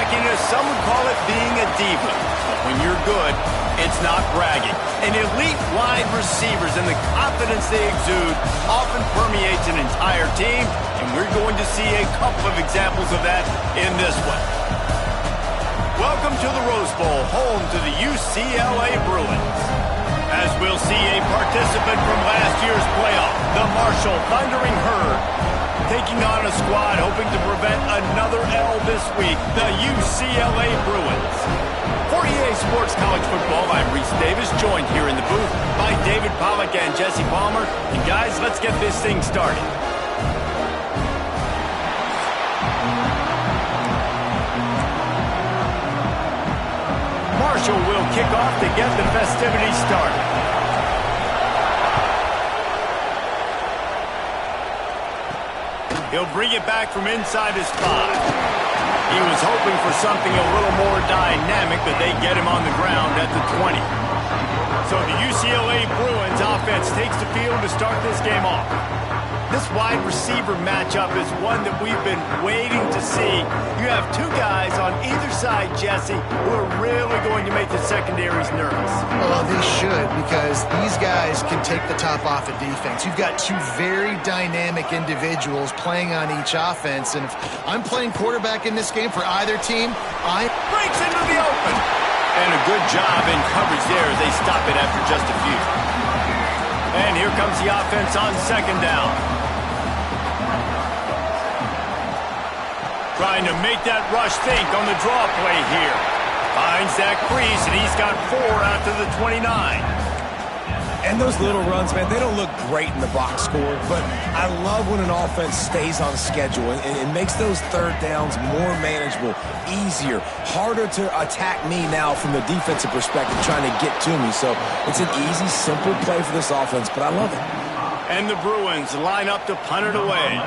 cockiness, some would call it being a diva. But when you're good, it's not bragging. And elite wide receivers and the confidence they exude often permeates an entire team, and we're going to see a couple of examples of that in this one. Welcome to the Rose Bowl, home to the UCLA Bruins. As we'll see a participant from last year's playoff, the Marshall Thundering Herd, taking on a squad hoping to prevent another L this week, the UCLA Bruins. For EA Sports College Football, I'm Reese Davis, joined here in the booth by David Pollack and Jesse Palmer. And guys, let's get this thing started. Marshall will kick off to get the festivities started. He'll bring it back from inside his 5. He was hoping for something a little more dynamic, but they get him on the ground at the 20. So the UCLA Bruins offense takes the field to start this game off. This wide receiver matchup is one that we've been waiting to see. You have two guys on either side, Jesse, who are really going to make the secondaries nervous. Well, they should, because these guys can take the top off of defense. You've got two very dynamic individuals playing on each offense, and if I'm playing quarterback in this game for either team, breaks into the open. And a good job in coverage there as they stop it after just a few. And here comes the offense on second down. Trying to make that rush think on the draw play here. Finds that crease, and he's got 4 out to the 29. And those little runs, man, they don't look great in the box score, but I love when an offense stays on schedule and it makes those third downs more manageable, easier, harder to attack me now from the defensive perspective trying to get to me. So it's an easy, simple play for this offense, but I love it. And the Bruins line up to punt it away.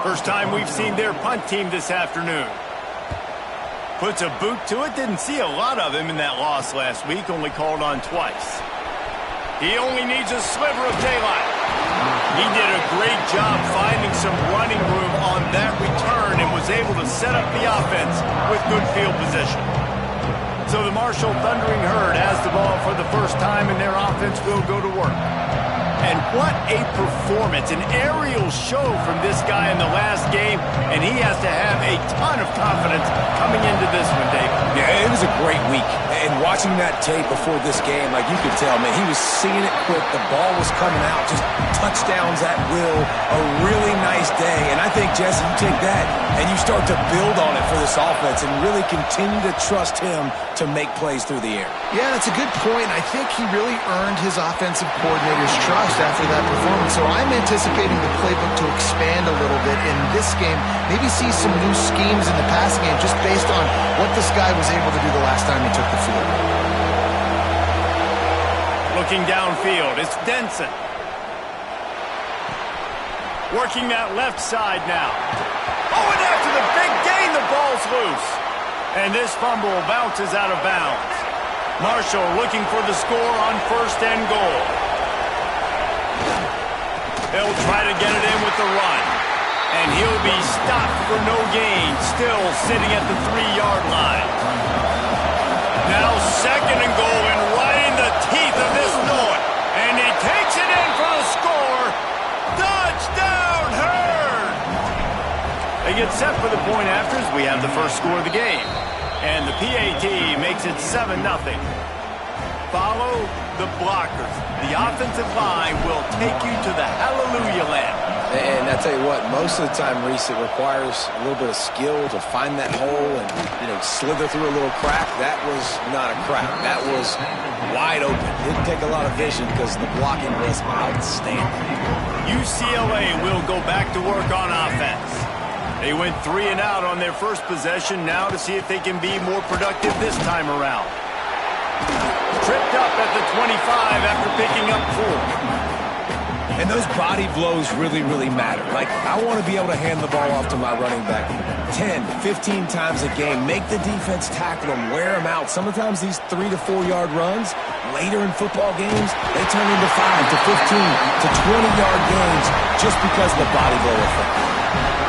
First time we've seen their punt team this afternoon. Puts a boot to it. Didn't see a lot of him in that loss last week. Only called on twice. He only needs a sliver of daylight. He did a great job finding some running room on that return and was able to set up the offense with good field position. So the Marshall Thundering Herd has the ball for the first time, and their offense will go to work. And what a performance, an aerial show from this guy in the last game, and he has to have a ton of confidence coming into this one, Dave. Yeah, it was a great week. And watching that tape before this game, like you could tell, man, he was seeing it quick. The ball was coming out, just touchdowns at will. A really nice day. And I think, Jesse, you take that and you start to build on it for this offense and really continue to trust him to make plays through the air. Yeah, that's a good point. I think he really earned his offensive coordinator's trust after that performance. So I'm anticipating the playbook to expand a little bit in this game. Maybe see some new schemes in the passing game just based on what this guy was able to do the last time he took the field. Looking downfield, it's Denson. Working that left side now. Oh, and after the big gain, the ball's loose. And this fumble bounces out of bounds. Marshall looking for the score on first and goal. They'll try to get it in with the run. And he'll be stopped for no gain, still sitting at the 3-yard line. Now second and goal, and right in the teeth of this North. And he takes it in for the score. Touchdown, Herd! They get set for the point after as we have the first score of the game. And the PAT makes it 7-0. Follow the blockers. The offensive line will take you to the hallelujah land. And I tell you what, most of the time, Reese, it requires a little bit of skill to find that hole and, slither through a little crack. That was not a crack. That was wide open. Didn't take a lot of vision because the blocking was outstanding. UCLA will go back to work on offense. They went 3 and out on their first possession. Now to see if they can be more productive this time around. Tripped up at the 25 after picking up 4. And those body blows really, really matter. Like, I want to be able to hand the ball off to my running back 10, 15 times a game. Make the defense tackle them, wear them out. Sometimes these 3 to 4 yard runs, later in football games, they turn into 5 to 15 to 20-yard games just because of the body blow effect.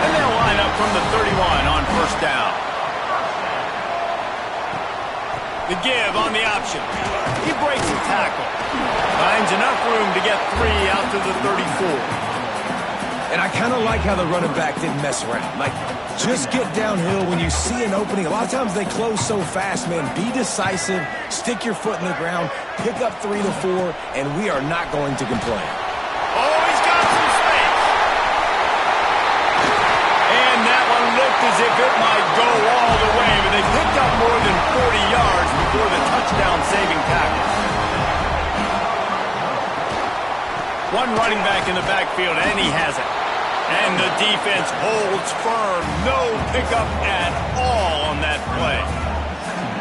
And they'll line up from the 31 on first down. The give on the option. He breaks the tackle. Finds enough room to get 3 out to the 34. And I kind of like how the running back didn't mess around. Like, just get downhill when you see an opening. A lot of times they close so fast, man. Be decisive, stick your foot in the ground, pick up 3 to 4, and we are not going to complain. Oh, he's got some space. And that one looked as if it might go all the way, but they picked up more than 40 yards before the touchdown-saving tackle. One running back in the backfield, and he has it. And the defense holds firm. No pickup at all on that play.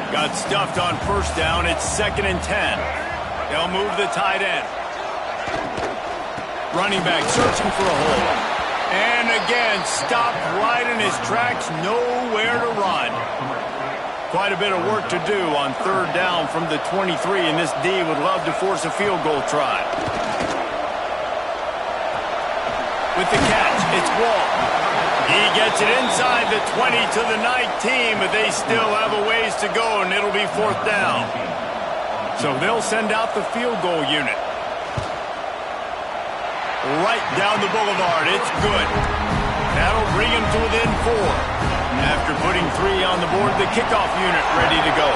Got stuffed on first down. It's 2nd and 10. They'll move the tight end. Running back searching for a hole. And again, stopped right in his tracks. Nowhere to run. Quite a bit of work to do on 3rd down from the 23, and this D would love to force a field goal try. With the catch, it's Wall. He gets it inside the 20 to the 19, but they still have a ways to go, and it'll be 4th down. So they'll send out the field goal unit. Right down the boulevard, it's good. That'll bring him to within 4. After putting 3 on the board, the kickoff unit ready to go.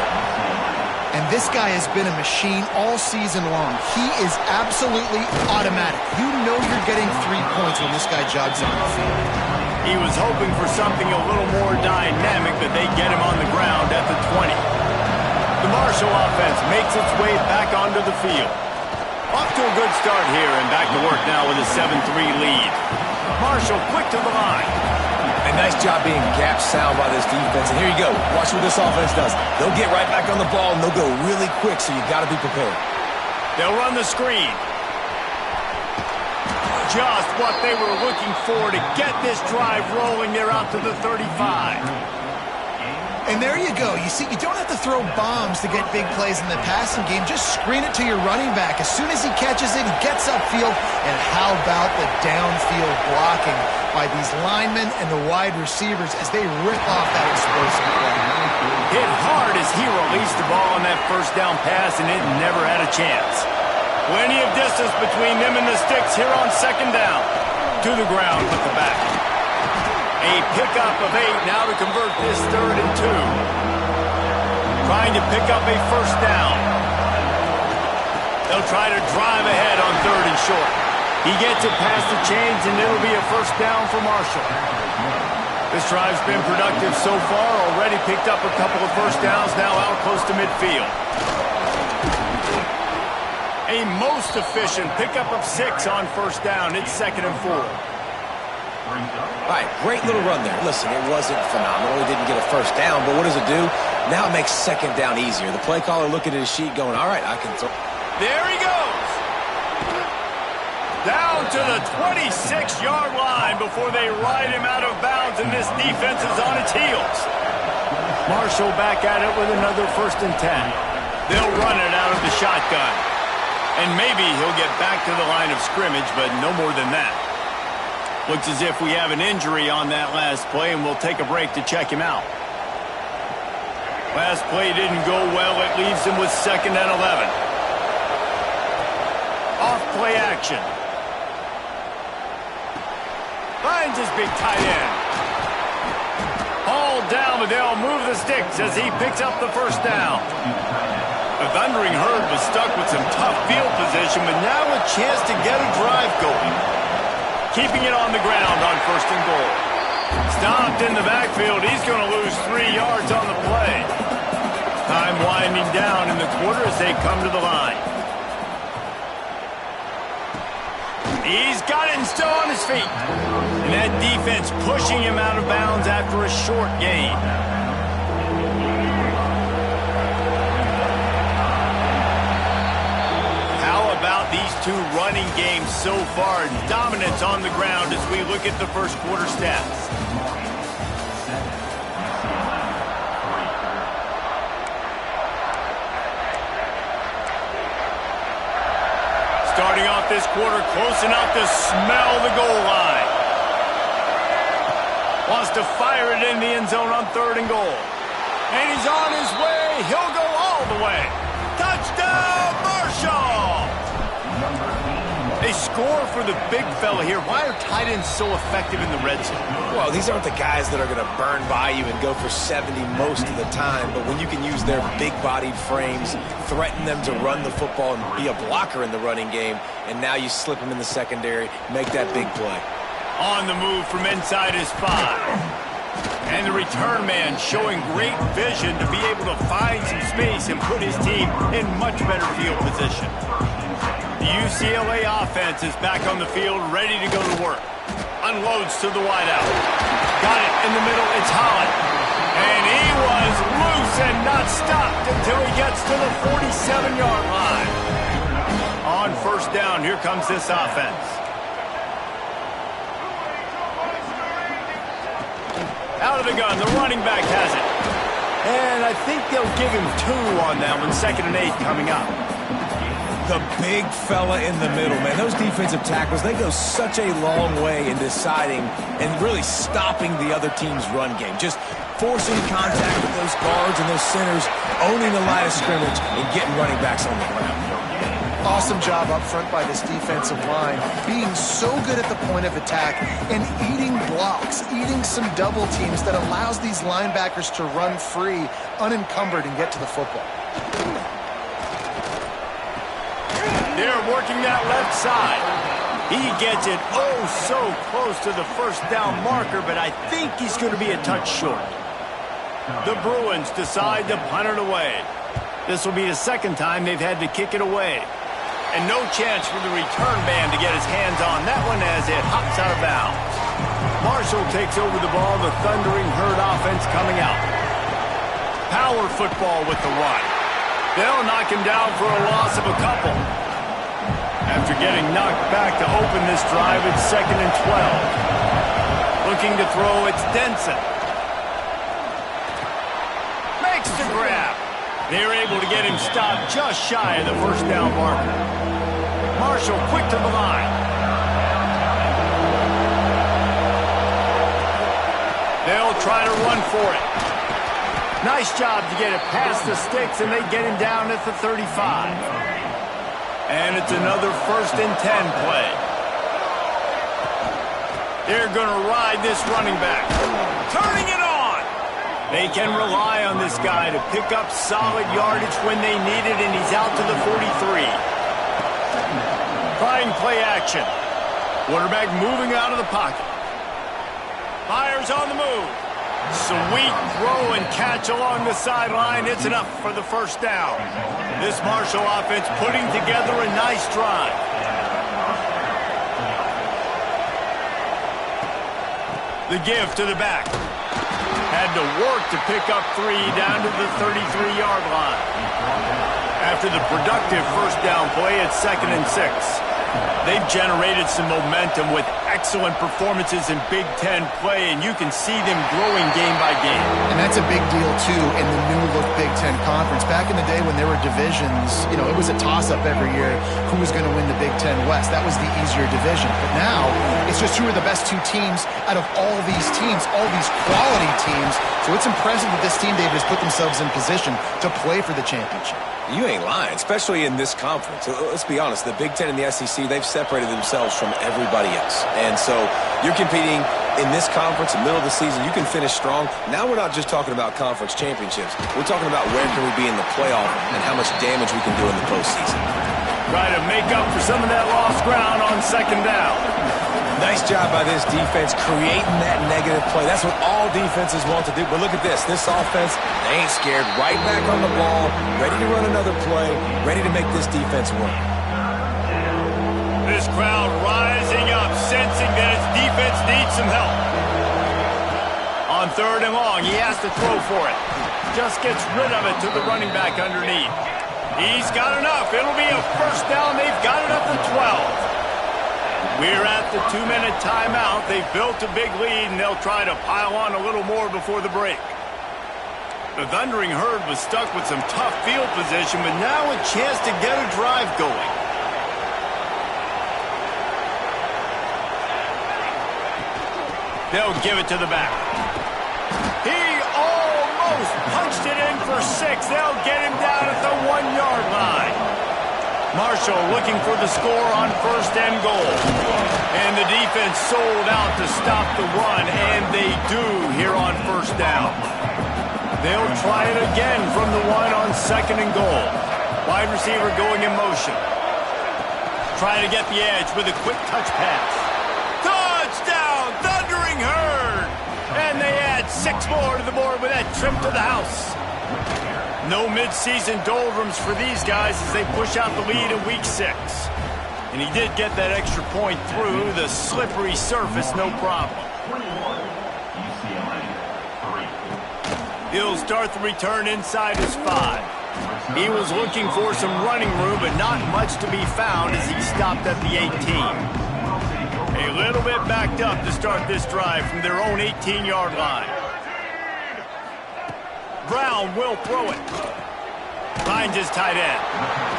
And this guy has been a machine all season long. He is absolutely automatic. You know you're getting 3 points when this guy jogs on the field. He was hoping for something a little more dynamic, but they get him on the ground at the 20. The Marshall offense makes its way back onto the field. Off to a good start here and back to work now with a 7-3 lead. Marshall quick to the line. A nice job being gap sound by this defense. And here you go. Watch what this offense does. They'll get right back on the ball, and they'll go really quick, so you got to be prepared. They'll run the screen. Just what they were looking for to get this drive rolling. They're out to the 35. And there you go. You see, you don't have to throw bombs to get big plays in the passing game. Just screen it to your running back. As soon as he catches it, he gets upfield. And how about the downfield blocking by these linemen and the wide receivers as they rip off that explosive play. Hit hard as he released the ball on that first down pass, and it never had a chance. Plenty of distance between them and the sticks here on 2nd down. To the ground with the back. A pickup of 8 now to convert this 3rd and 2. Trying to pick up a first down. They'll try to drive ahead on 3rd and short. He gets it past the chains, and it'll be a first down for Marshall. This drive's been productive so far. Already picked up a couple of first downs, now out close to midfield. A most efficient pickup of 6 on first down. It's 2nd and 4. All right, great little run there. Listen, it wasn't phenomenal. He didn't get a first down, but what does it do? Now it makes 2nd down easier. The play caller looking at his sheet going, all right, I can throw. There he goes. Down to the 26-yard line before they ride him out of bounds, and this defense is on its heels. Marshall back at it with another 1st and 10. They'll run it out of the shotgun. And maybe he'll get back to the line of scrimmage, but no more than that. Looks as if we have an injury on that last play, and we'll take a break to check him out. Last play didn't go well. It leaves him with 2nd and 11. Off play action. Finds his big tight end. All down, but they'll move the sticks as he picks up the first down. The Thundering Herd was stuck with some tough field position, but now a chance to get a drive going. Keeping it on the ground on 1st and goal. Stopped in the backfield. He's going to lose 3 yards on the play. Time winding down in the quarter as they come to the line. He's got it and still on his feet. And that defense pushing him out of bounds after a short gain. These two running games so far, dominance on the ground as we look at the first quarter stats. Starting off this quarter close enough to smell the goal line. Wants to fire it in the end zone on 3rd and goal. And he's on his way. He'll go all the way. Touchdown, Marshall! They score for the big fella here. Why are tight ends so effective in the red zone? Well, these aren't the guys that are going to burn by you and go for 70 most of the time, but when you can use their big-bodied frames, threaten them to run the football and be a blocker in the running game, and now you slip them in the secondary, make that big play. On the move from inside his 5. And the return man showing great vision to be able to find some space and put his team in much better field position. The UCLA offense is back on the field, ready to go to work. Unloads to the wideout. Got it in the middle. It's Holland. And he was loose and not stopped until he gets to the 47-yard line. On first down, here comes this offense. Out of the gun, the running back has it. And I think they'll give him 2 on that one, 2nd and 8 coming up. The big fella in the middle, man. Those defensive tackles, they go such a long way in deciding and really stopping the other team's run game. Just forcing contact with those guards and those centers, owning the line of scrimmage, and getting running backs on the ground. Awesome job up front by this defensive line, being so good at the point of attack and eating blocks, eating some double teams that allows these linebackers to run free, unencumbered, and get to the football. They're working that left side. He gets it oh so close to the first down marker, but I think he's going to be a touch short. The Bruins decide to punt it away. This will be the 2nd time they've had to kick it away. And no chance for the return man to get his hands on that one as it hops out of bounds. Marshall takes over the ball, the Thundering Herd offense coming out. Power football with the run. They'll knock him down for a loss of a couple. After getting knocked back to open this drive, it's 2nd and 12. Looking to throw, it's Denson. Makes the grab. They're able to get him stopped just shy of the first down marker. Marshall quick to the line. They'll try to run for it. Nice job to get it past the sticks, and they get him down at the 35. And it's another 1st and 10 play. They're going to ride this running back. Turning it on. They can rely on this guy to pick up solid yardage when they need it, and he's out to the 43. Trying play action. Quarterback moving out of the pocket. Fires on the move. Sweet throw and catch along the sideline. It's enough for the first down. This Marshall offense putting together a nice drive. The give to the back. Had to work to pick up 3 down to the 33-yard line. After the productive first down play, it's 2nd and 6. They've generated some momentum with excellent performances in Big Ten play, and you can see them growing game by game. And that's a big deal, too, in the new-look Big Ten Conference. Back in the day when there were divisions, it was a toss-up every year who was going to win the Big Ten West. That was the easier division. But now, it's just who are the best 2 teams out of all these teams, all these quality teams. So it's impressive that this team, David, has put themselves in position to play for the championship. You ain't lying, especially in this conference. Let's be honest, the Big Ten and the SEC, they've separated themselves from everybody else. And so you're competing in this conference in the middle of the season. You can finish strong. Now we're not just talking about conference championships. We're talking about where can we be in the playoff and how much damage we can do in the postseason. Try to make up for some of that lost ground on 2nd down. Nice job by this defense creating that negative play. That's what all defenses want to do. But look at this. This offense, they ain't scared. Right back on the ball, ready to run another play, ready to make this defense work. This crowd rising up, sensing that its defense needs some help. On 3rd and long, he has to throw for it. Just gets rid of it to the running back underneath. He's got enough. It'll be a first down. They've got it up to 12. We're at the 2-minute timeout. They've built a big lead, and they'll try to pile on a little more before the break. The Thundering Herd was stuck with some tough field position, but now a chance to get a drive going. They'll give it to the back. He almost punched it in for 6. They'll get him down at the Marshall looking for the score on 1st and goal. And the defense sold out to stop the run, and they do here on 1st down. They'll try it again from the 1 on 2nd and goal. Wide receiver going in motion. Trying to get the edge with a quick touch pass. Touchdown, Thundering Herd! And they add 6 more to the board with that trip to the house. No midseason doldrums for these guys as they push out the lead in Week 6. And he did get that extra point through the slippery surface, no problem. He'll start the return inside his 5. He was looking for some running room, but not much to be found as he stopped at the 18. A little bit backed up to start this drive from their own 18-yard line. Brown will throw it. Finds his tight end.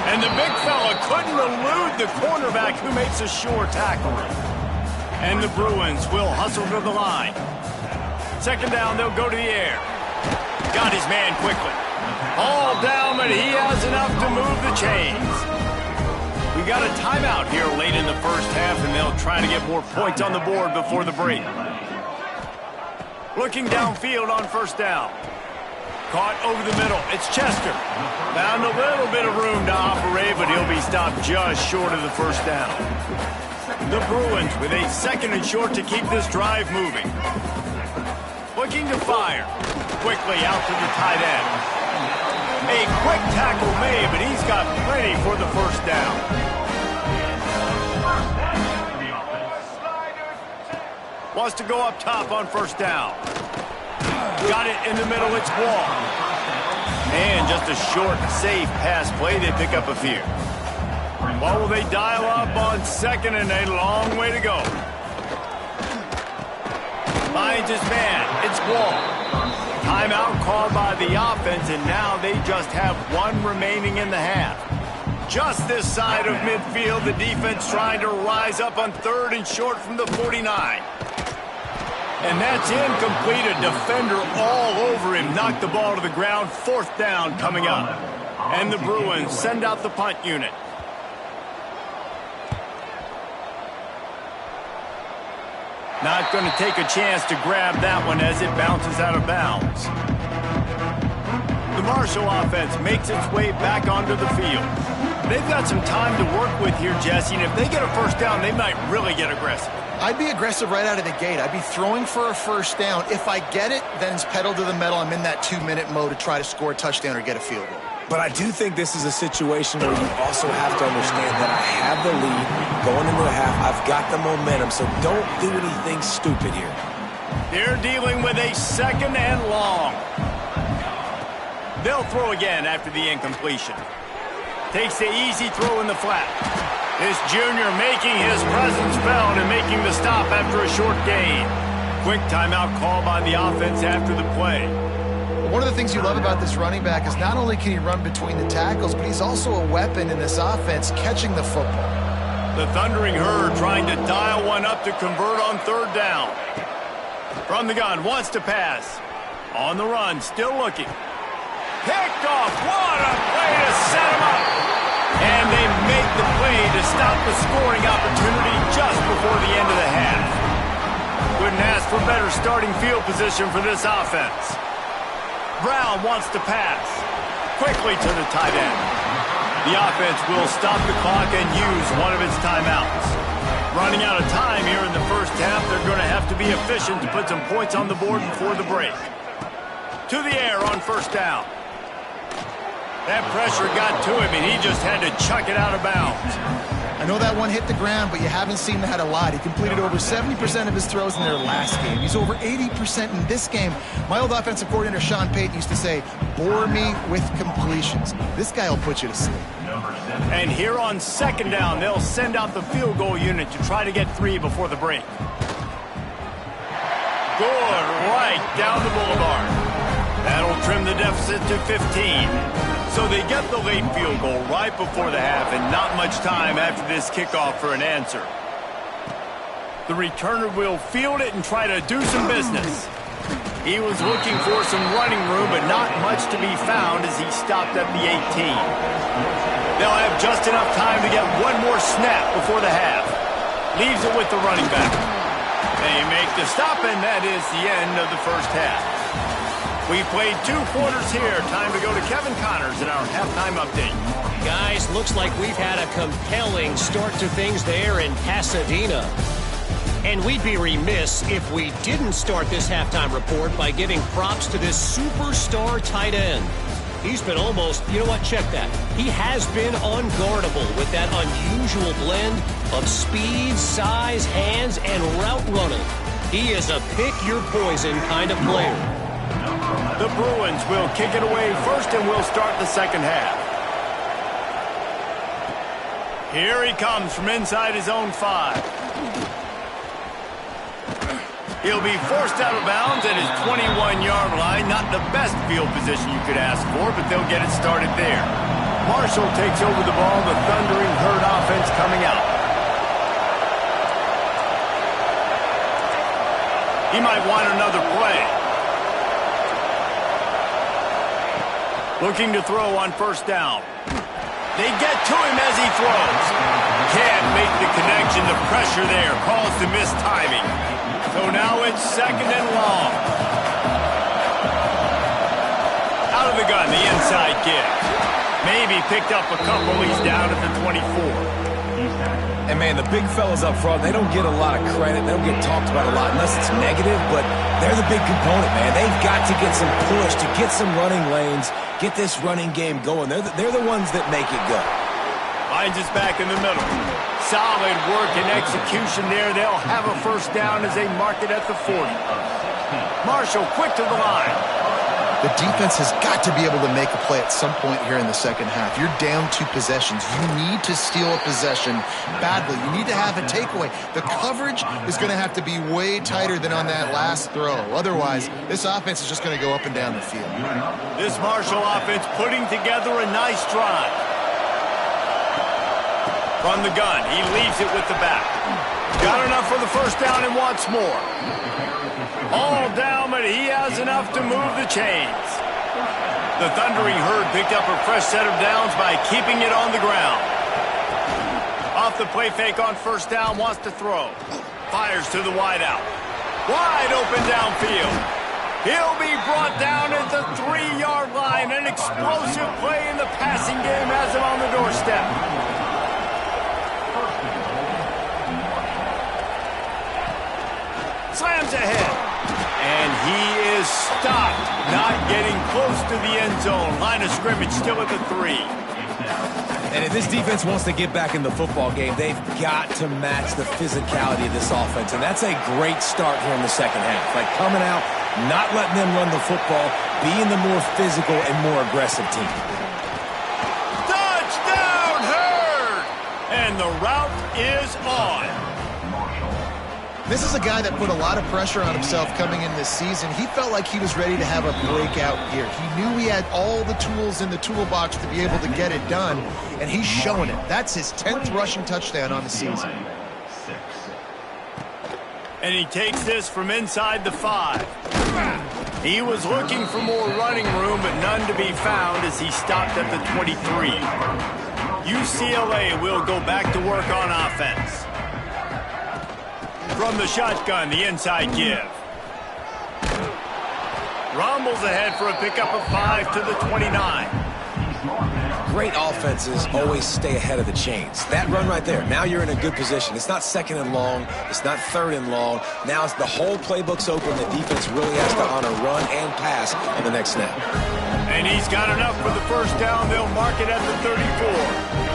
And the big fella couldn't elude the cornerback who makes a sure tackle. And the Bruins will hustle to the line. 2nd down, they'll go to the air. Got his man quickly. All down, but he has enough to move the chains. We got a timeout here late in the 1st half, and they'll try to get more points on the board before the break. Looking downfield on 1st down. Caught over the middle. It's Chester. Found a little bit of room to operate, but he'll be stopped just short of the 1st down. The Bruins with a 2nd and short to keep this drive moving. Looking to fire. Quickly out to the tight end. A quick tackle made, but he's got plenty for the 1st down. Wants to go up top on 1st down. Got it in the middle, it's Wall. And just a short, safe pass play, they pick up a few. What will they dial up on 2nd and a long way to go? Finds his man, it's Wall. Timeout called by the offense, and now they just have 1 remaining in the half. Just this side of midfield, the defense trying to rise up on 3rd and short from the 49. And that's incomplete. A defender all over him. Knocked the ball to the ground. 4th down coming up. And the Bruins send out the punt unit. Not going to take a chance to grab that one as it bounces out of bounds. The Marshall offense makes its way back onto the field. They've got some time to work with here, Jesse, and if they get a 1st down, they might really get aggressive. I'd be aggressive right out of the gate. I'd be throwing for a 1st down. If I get it, then it's pedal to the metal. I'm in that 2-minute mode to try to score a touchdown or get a field goal. But I do think this is a situation where you also have to understand that I have the lead going into the half. I've got the momentum, so don't do anything stupid here. They're dealing with a 2nd and long. They'll throw again after the incompletion. Takes the easy throw in the flat. This junior making his presence felt and making the stop after a short gain. Quick timeout call by the offense after the play. One of the things you love about this running back is not only can he run between the tackles, but he's also a weapon in this offense catching the football. The Thundering Herd trying to dial one up to convert on 3rd down. From the gun, wants to pass. On the run, still looking. Picked off. What a play to set him up. And they make the play to stop the scoring opportunity just before the end of the half. Couldn't ask for better starting field position for this offense. Brown wants to pass. Quickly to the tight end. The offense will stop the clock and use one of its timeouts. Running out of time here in the 1st half, they're going to have to be efficient to put some points on the board before the break. To the air on 1st down. That pressure got to him, and he just had to chuck it out of bounds. I know that one hit the ground, but you haven't seen that a lot. He completed over 70% of his throws in their last game. He's over 80% in this game. My old offensive coordinator, Sean Payton, used to say, bore me with completions. This guy will put you to sleep. And here on 2nd down, they'll send out the field goal unit to try to get 3 before the break. Good, right down the boulevard. That'll trim the deficit to 15. So they get the late field goal right before the half and not much time after this kickoff for an answer. The returner will field it and try to do some business. He was looking for some running room, but not much to be found as he stopped at the 18. They'll have just enough time to get one more snap before the half. Leaves it with the running back. They make the stop, and that is the end of the first half. We played 2 quarters here. Time to go to Kevin Connors in our halftime update. Guys, looks like we've had a compelling start to things there in Pasadena. And we'd be remiss if we didn't start this halftime report by giving props to this superstar tight end. He's been almost, you know what, check that. He has been unguardable with that unusual blend of speed, size, hands, and route running. He is a pick-your-poison kind of player. The Bruins will kick it away first, and we'll start the second half. Here he comes from inside his own 5. He'll be forced out of bounds at his 21-yard line. Not the best field position you could ask for, but they'll get it started there. Marshall takes over the ball. The Thundering Herd offense coming out. He might want another play. Looking to throw on first down. They get to him as he throws. Can't make the connection. The pressure there caused the missed timing. So now it's second and long. Out of the gun, the inside kick. Maybe picked up a couple. He's down at the 24. And, man, the big fellas up front, they don't get a lot of credit. They don't get talked about a lot unless it's negative, but they're the big component, man. They've got to get some push, to get some running lanes, get this running game going. They're the ones that make it go. Finds us back in the middle. Solid work and execution there. They'll have a first down as they mark it at the 40. Marshall quick to the line. The defense has got to be able to make a play at some point here in the second half. You're down 2 possessions. You need to steal a possession badly. You need to have a takeaway. The coverage is going to have to be way tighter than on that last throw. Otherwise, this offense is just going to go up and down the field. This Marshall offense putting together a nice drive. From the gun, he leaves it with the back. Got enough for the first down and wants more. All down, but he has enough to move the chains. The Thundering Herd picked up a fresh set of downs by keeping it on the ground. Off the play fake on first down, wants to throw. Fires to the wideout. Wide open downfield. He'll be brought down at the 3-yard line. An explosive play in the passing game has him on the doorstep. Slams ahead. And he is stopped, not getting close to the end zone. Line of scrimmage still at the 3. And if this defense wants to get back in the football game, they've got to match the physicality of this offense. And that's a great start here in the second half. Like coming out, not letting them run the football, being the more physical and more aggressive team. Touchdown, Herd! And the route is on. This is a guy that put a lot of pressure on himself coming in this season. He felt like he was ready to have a breakout year. He knew he had all the tools in the toolbox to be able to get it done, and he's showing it. That's his 10th rushing touchdown on the season. And he takes this from inside the 5. He was looking for more running room, but none to be found as he stopped at the 23. UCLA will go back to work on offense. From the shotgun, the inside give. Rumbles ahead for a pickup of 5 to the 29. Great offenses always stay ahead of the chains. That run right there, now you're in a good position. It's not second and long. It's not third and long. Now it's the whole playbook's open. The defense really has to honor run and pass on the next snap. And he's got enough for the first down. They'll mark it at the 34.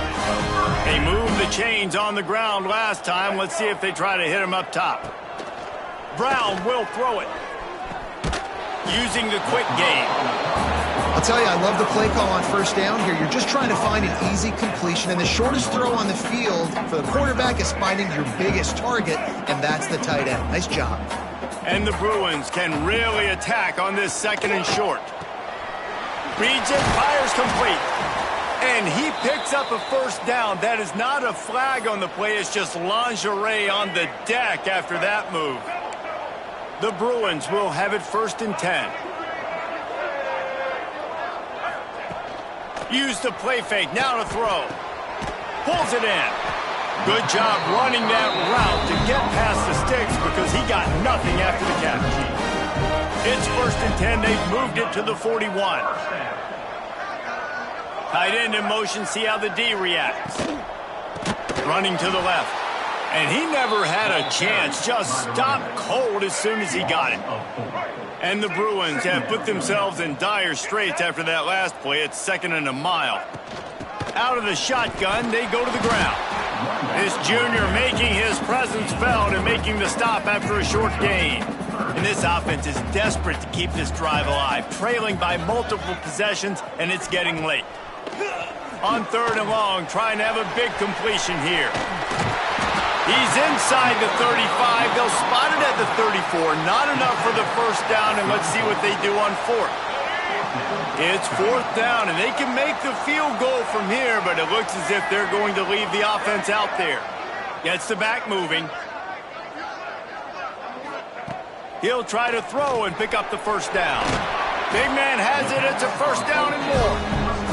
They moved the chains on the ground last time. Let's see if they try to hit him up top. Brown will throw it. Using the quick game. I'll tell you, I love the play call on first down here. You're just trying to find an easy completion, and the shortest throw on the field for the quarterback is finding your biggest target, and that's the tight end. Nice job. And the Bruins can really attack on this second and short. Reads it, fires complete. And he picks up a first down. That is not a flag on the play. It's just lingerie on the deck after that move. The Bruins will have it first and 10. Use the play fake, now to throw. Pulls it in. Good job running that route to get past the sticks because he got nothing after the catch. It's 1st and 10. They've moved it to the 41. Tight end in motion, see how the D reacts. Running to the left. And he never had a chance, just stopped cold as soon as he got it. And the Bruins have put themselves in dire straits after that last play. It's 2nd and a mile. Out of the shotgun, they go to the ground. This junior making his presence felt and making the stop after a short gain. And this offense is desperate to keep this drive alive, trailing by multiple possessions, and it's getting late. On 3rd and long, trying to have a big completion here. He's inside the 35. They'll spot it at the 34. Not enough for the first down, and let's see what they do on 4th. It's 4th down, and they can make the field goal from here, but it looks as if they're going to leave the offense out there. Gets the back moving. He'll try to throw and pick up the first down. Big man has it. It's a first down and more.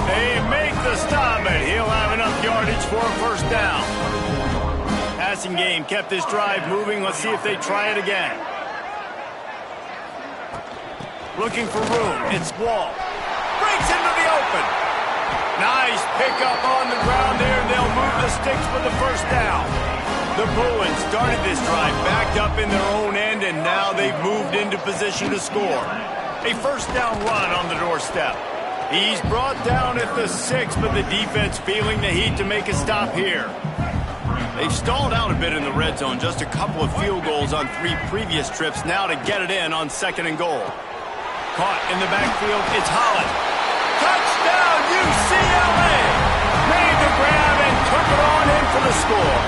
They make the stop, but he'll have enough yardage for a first down. Passing game kept this drive moving. Let's see if they try it again. Looking for room. It's Wall. Breaks into the open. Nice pickup on the ground there. They'll move the sticks for the first down. The Bruins started this drive backed up in their own end, and now they've moved into position to score. A first down run on the doorstep. He's brought down at the 6, but the defense feeling the heat to make a stop here. They've stalled out a bit in the red zone. Just a couple of field goals on 3 previous trips. Now to get it in on 2nd and goal. Caught in the backfield. It's Holland. Touchdown, UCLA! Made the grab and took it on in for the score.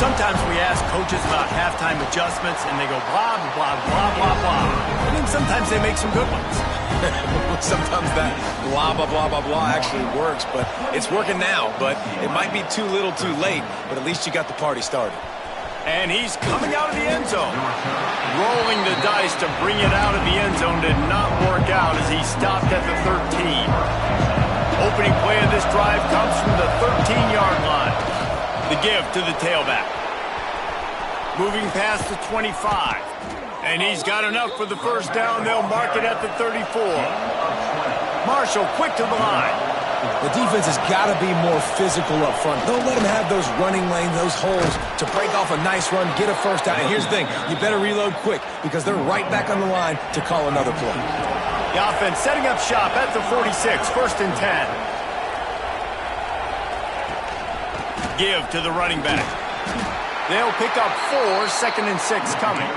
Sometimes we ask coaches about halftime adjustments, and they go blah, blah, blah, blah, blah. And then sometimes they make some good ones. Sometimes that blah, blah, blah, blah, blah actually works, but it's working now. But it might be too little too late, but at least you got the party started. And he's coming out of the end zone. Rolling the dice to bring it out of the end zone did not work out as he stopped at the 13. Opening play of this drive comes from the 13-yard line. The give to the tailback. Moving past the 25. And he's got enough for the first down. They'll mark it at the 34. Marshall quick to the line. The defense has got to be more physical up front. Don't let them have those running lanes, those holes to break off a nice run, get a first down. And here's the thing, you better reload quick because they're right back on the line to call another play. The offense setting up shop at the 46, 1st and 10. Give to the running back. They'll pick up 4, 2nd and 6 coming.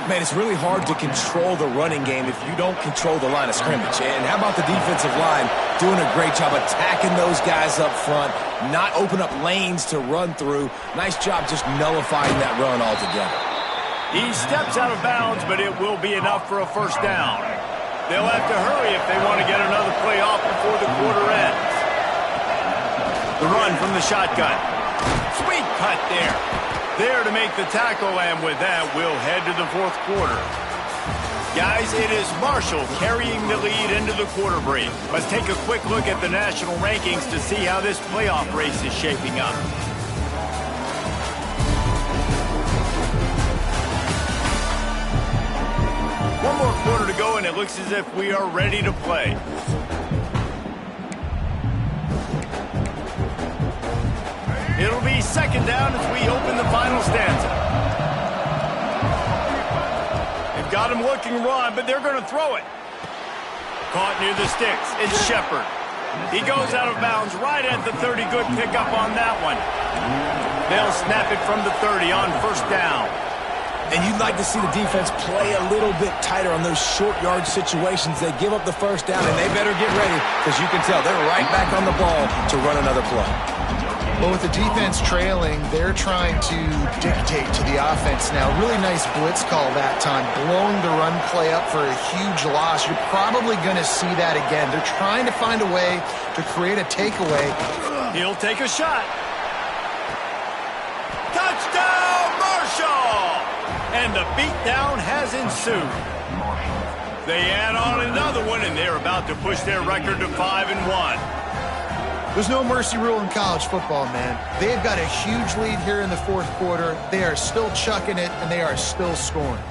Man, it's really hard to control the running game if you don't control the line of scrimmage. And how about the defensive line doing a great job attacking those guys up front, not open up lanes to run through. Nice job just nullifying that run altogether. He steps out of bounds, but it will be enough for a first down. They'll have to hurry if they want to get another play off before the quarter ends. The run from the shotgun. Sweet cut there. There to make the tackle, and with that, we'll head to the 4th quarter. Guys, it is Marshall carrying the lead into the quarter break. Let's take a quick look at the national rankings to see how this playoff race is shaping up. One more quarter to go, and it looks as if we are ready to play. It'll be 2nd down as we open the final stanza. They've got him looking run, but they're going to throw it. Caught near the sticks. It's Shepard. He goes out of bounds right at the 30. Good pickup on that one. They'll snap it from the 30 on 1st down. And you'd like to see the defense play a little bit tighter on those short yard situations. They give up the first down, and they better get ready because you can tell they're right back on the ball to run another play. Well, with the defense trailing, they're trying to dictate to the offense now. Really nice blitz call that time, blowing the run play up for a huge loss. You're probably going to see that again. They're trying to find a way to create a takeaway. He'll take a shot. Touchdown, Marshall! And the beatdown has ensued. They add on another one, and they're about to push their record to 5-1. There's no mercy rule in college football, man. They've got a huge lead here in the fourth quarter. They are still chucking it, and they are still scoring.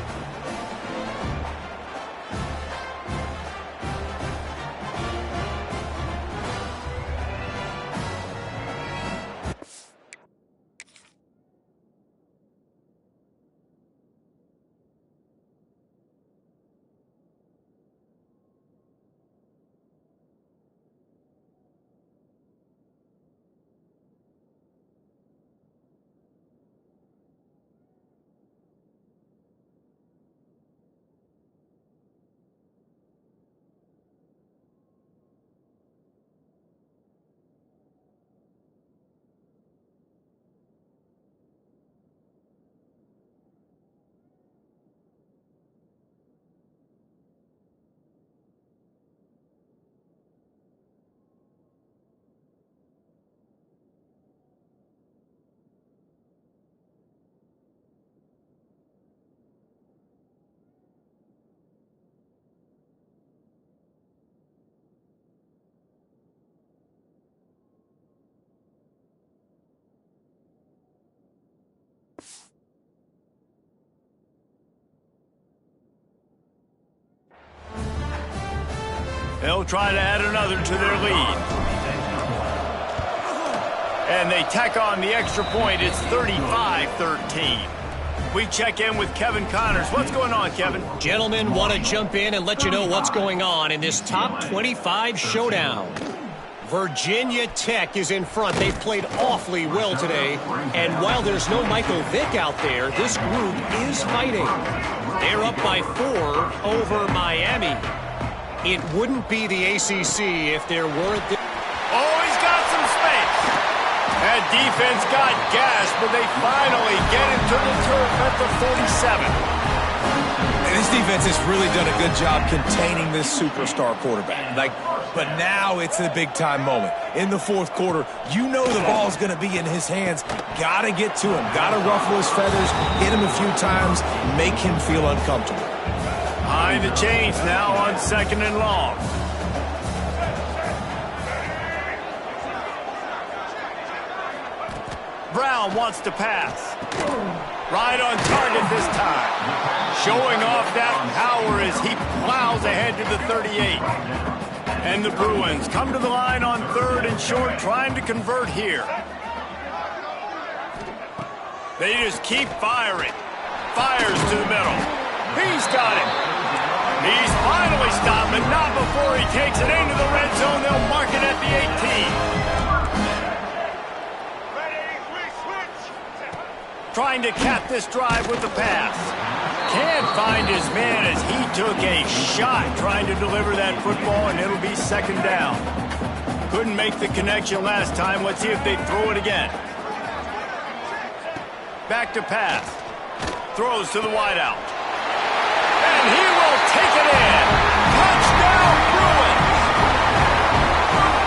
They'll try to add another to their lead. And they tack on the extra point. It's 35-13. We check in with Kevin Connors. What's going on, Kevin? Gentlemen, want to jump in and let you know what's going on in this top 25 showdown. Virginia Tech is in front. They've played awfully well today. And while there's no Michael Vick out there, this group is fighting. They're up by 4 over Miami. It wouldn't be the ACC if there weren't... Oh, he's got some space. That defense got gas, but they finally get him to the turf at the 47. And this defense has really done a good job containing this superstar quarterback. But now it's a big-time moment. In the fourth quarter, you know the ball's going to be in his hands. Got to get to him. Got to ruffle his feathers, hit him a few times, make him feel uncomfortable. Behind the chains now on 2nd and long. Brown wants to pass. Right on target this time. Showing off that power as he plows ahead to the 38. And the Bruins come to the line on 3rd and short, trying to convert here. They just keep firing. Fires to the middle. He's got it. He's finally stopped, but not before he takes it into the red zone. They'll mark it at the 18. Trying to cap this drive with the pass. Can't find his man as he took a shot trying to deliver that football, and it'll be 2nd down. Couldn't make the connection last time. Let's see if they throw it again. Back to pass. Throws to the wideout. And he will take it in. Touchdown, Bruins!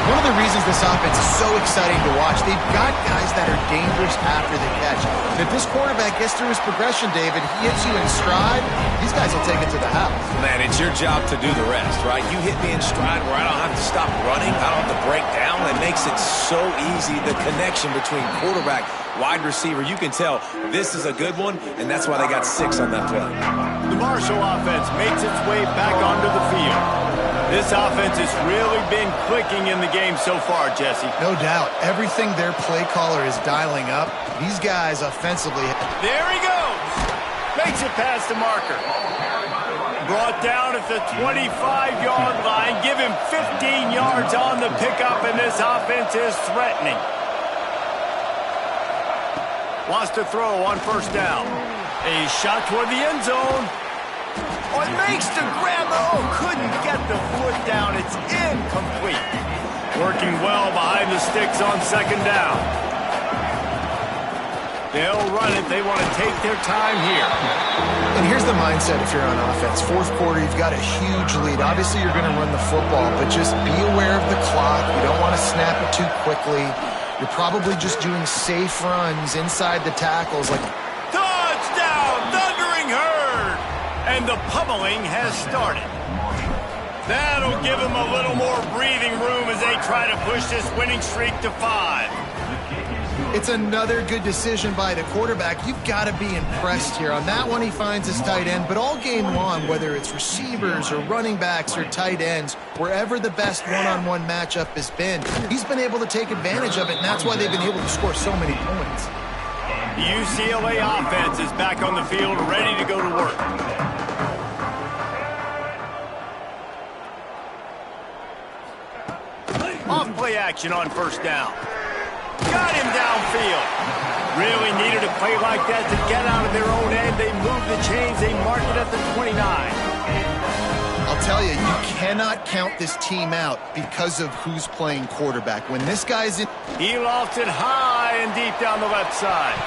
One of the reasons this offense is so exciting to watch, they've got guys that are dangerous after the catch. And if this quarterback gets through his progression, David, he hits you in stride, these guys will take it to the house. Man, it's your job to do the rest, right? You hit me in stride where I don't have to stop running, I don't have to break down. It makes it so easy, the connection between quarterback, wide receiver. You can tell this is a good one, and that's why they got 6 on that play. The Marshall offense makes its way back onto the field. This offense has really been clicking in the game so far, Jesse. No doubt. Everything their play caller is dialing up, these guys offensively. There he goes. Makes it past the marker. Brought down at the 25-yard line. Give him 15 yards on the pickup, and this offense is threatening. Wants to throw on 1st down. A shot toward the end zone. Oh, it makes the grab. Oh, couldn't get the foot down. It's incomplete. Working well behind the sticks on 2nd down. They'll run it. They want to take their time here. And here's the mindset if you're on offense. Fourth quarter, you've got a huge lead. Obviously, you're going to run the football, but just be aware of the clock. You don't want to snap it too quickly. You're probably just doing safe runs inside the tackles. Touchdown, Thundering Herd! And the pummeling has started. That'll give them a little more breathing room as they try to push this winning streak to 5. It's another good decision by the quarterback. You've got to be impressed here. On that one, he finds his tight end. But all game long, whether it's receivers or running backs or tight ends, wherever the best one-on-one matchup has been, he's been able to take advantage of it, and that's why they've been able to score so many points. The UCLA offense is back on the field, ready to go to work. Off-play action on first down. Got him downfield. Really needed a play like that to get out of their own end. They moved the chains. They marked it at the 29. I'll tell you, you cannot count this team out because of who's playing quarterback. When this guy's in... He lofted high and deep down the left side.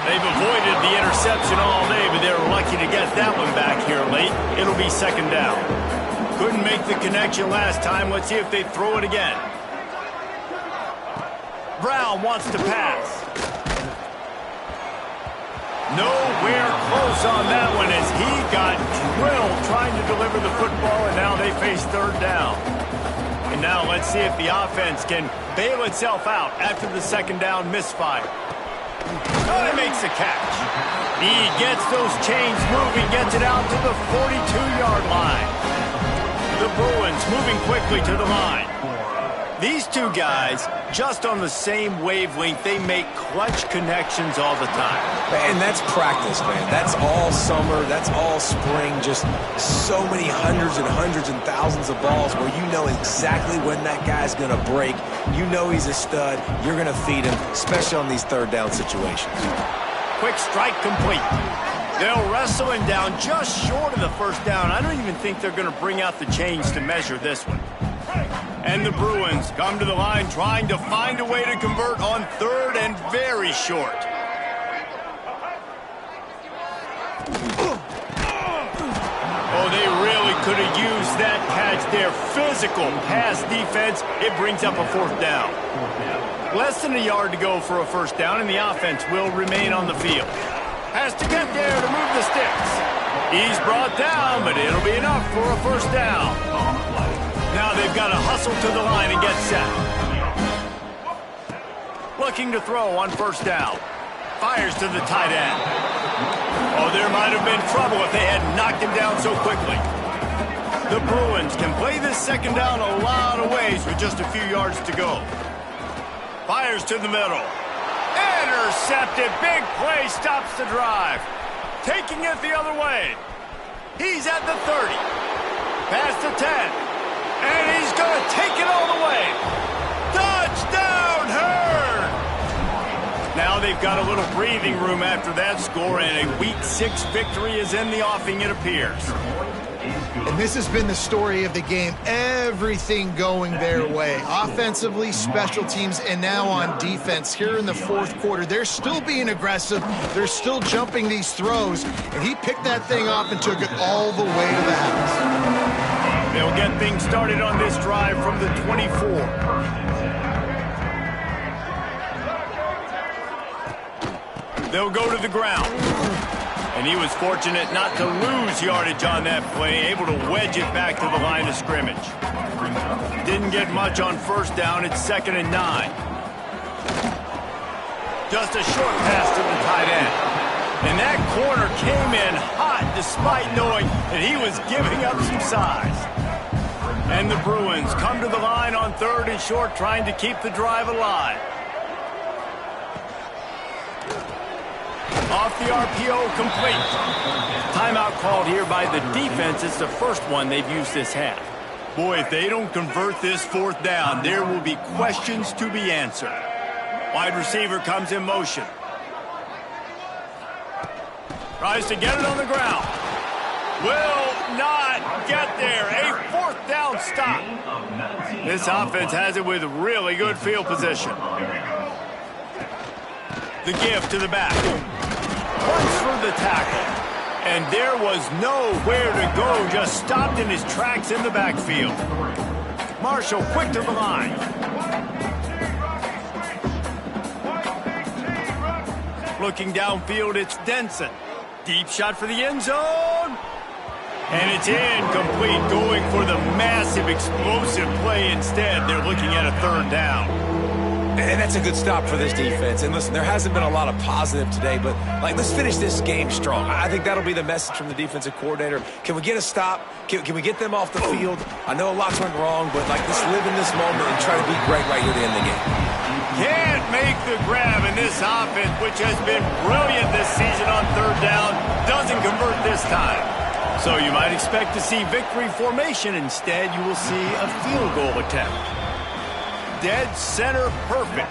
They've avoided the interception all day, but they were lucky to get that one back here late. It'll be second down. Couldn't make the connection last time. Let's see if they throw it again. Brown wants to pass. Nowhere close on that one as he got drilled trying to deliver the football, and now they face third down. And now let's see if the offense can bail itself out after the second down misfire. Oh, he makes the catch. He gets those chains moving, gets it out to the 42-yard line. The Bruins moving quickly to the line. These two guys, just on the same wavelength, they make clutch connections all the time. And that's practice, man. That's all summer. That's all spring. Just so many hundreds and thousands of balls where you know exactly when that guy's going to break. You know he's a stud. You're going to feed him, especially on these third down situations. Quick strike complete. They'll wrestle him down just short of the first down. I don't even think they're going to bring out the chains to measure this one. And the Bruins come to the line trying to find a way to convert on third and very short. Oh, they really could have used that catch there. Physical pass defense. It brings up a fourth down. Less than a yard to go for a first down, and the offense will remain on the field. Has to get there to move the sticks. He's brought down, but it'll be enough for a first down. Now they've got to hustle to the line and get set. Looking to throw on first down. Fires to the tight end. Oh, there might have been trouble if they had knocked him down so quickly. The Bruins can play this second down a lot of ways with just a few yards to go. Fires to the middle. Intercepted. Big play stops the drive. Taking it the other way. He's at the 30. Past the 10. And he's going to take it all the way. Touchdown, Herd! Now they've got a little breathing room after that score, and a Week 6 victory is in the offing, it appears. And this has been the story of the game. Everything going their way. Offensively, special teams, and now on defense. Here in the fourth quarter, they're still being aggressive. They're still jumping these throws. And he picked that thing off and took it all the way to the house. They'll get things started on this drive from the 24. They'll go to the ground. And he was fortunate not to lose yardage on that play, able to wedge it back to the line of scrimmage. Didn't get much on first down. It's 2nd and 9. Just a short pass to the tight end. And that corner came in hot despite knowing that he was giving up some size. And the Bruins come to the line on 3rd and short, trying to keep the drive alive. Off the RPO, complete. Timeout called here by the defense. It's the first one they've used this half. Boy, if they don't convert this fourth down, there will be questions to be answered. Wide receiver comes in motion. Tries to get it on the ground. Will not get there. A fourth down stop. This offense has it with really good field position. The give to the back. Runs through the tackle. And there was nowhere to go. Just stopped in his tracks in the backfield. Marshall quick to the line. Looking downfield, it's Denson. Deep shot for the end zone. And it's incomplete, going for the massive explosive play instead. They're looking at a third down. And that's a good stop for this defense. And listen, there hasn't been a lot of positive today, but let's finish this game strong. I think that'll be the message from the defensive coordinator. Can we get a stop? Can we get them off the field? I know a lot's went wrong, but let's live in this moment and try to be great right here to end the game. Can't make the grab, in this offense, which has been brilliant this season on third down, doesn't convert this time. So you might expect to see victory formation. Instead, you will see a field goal attempt. Dead center perfect.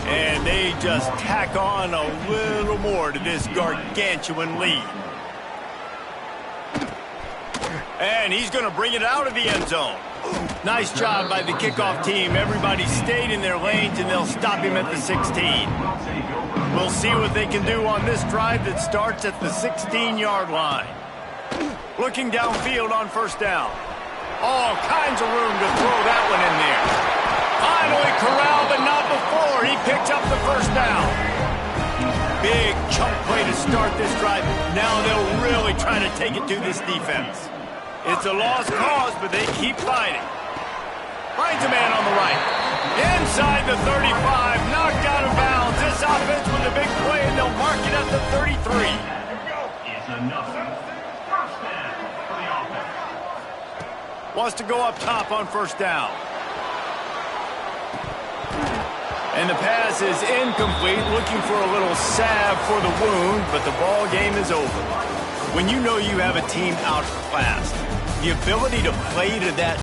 And they just tack on a little more to this gargantuan lead. And he's going to bring it out of the end zone. Nice job by the kickoff team. Everybody stayed in their lanes, and they'll stop him at the 16. We'll see what they can do on this drive that starts at the 16-yard line. Looking downfield on first down. All kinds of room to throw that one in there. Finally corralled, but not before. He picked up the first down. Big chunk play to start this drive. Now they'll really try to take it to this defense. It's a lost cause, but they keep fighting. Finds a man on the right. Inside the 35, knocked out of bounds. This offense with a big play, and they'll mark it at the 33. Wants to go up top on first down. And the pass is incomplete, looking for a little salve for the wound, but the ball game is over. When you know you have a team outclassed, the ability to play to that